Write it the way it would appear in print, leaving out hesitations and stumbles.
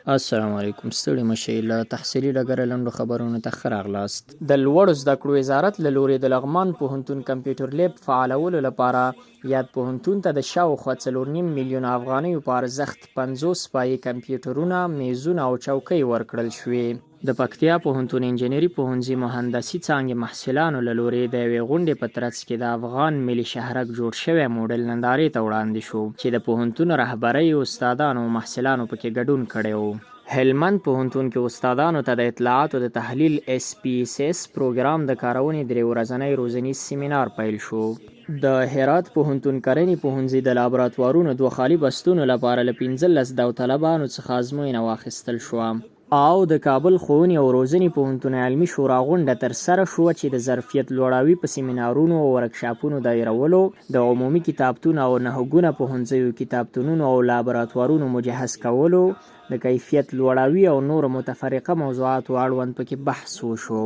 السلام علیکم. ستړي مشئ. له تحصیلي ډګره لنډو خبرونو ته ښه راغلاست. د لوړو زده کړو وزارت له لوري د لغمان پوهنتون کمپیوټر لیب فعالولو لپاره یاد پوهنتون ته د شاوخوا 4.5 میلیونه افغانیو په ارزښت 50 پایي کمپیوټرونه، میزونه او چوکۍ ورکړل شوې. د پکتیا پوهنتون انجنیري پوهنځي مهندسي څانګې محصلانو له لوري د یوې غونډې په ترڅ کې د افغان ملي شهرک جوړ شوی موډل نندارې ته وړاندې شو چې د پوهنتون رهبرۍ، استادانو او محصلانو پکې ګډون کړی و. هلمند پوهنتون کې استادانو ته د اطلاعاتو د تحلیل SPSS پروګرام د کارونې 3 ورځنی روزنیز سیمینار پیل شو. د هرات پوهنتون کرنې پوهنځي د لابراتوارونو 2 خالي بستونو لپاره له 15 داوطلبانو څخه ازموینه واخیستل شوه. او د کابل ښوونې او روزنې پوهنتون علمي شورا غونډه ترسره شوه چې د ظرفیت لوړاوي په سیمینارونو او ورکشاپونو دایرولو، د عمومي کتابتون او 9 ګونه پوهنځیو کتابتونونو او لابراتوارونو مجهز کولو، د کیفیت لوړاوي او نور متفرقه موضوعاتو اړوند پکې بحث وشو.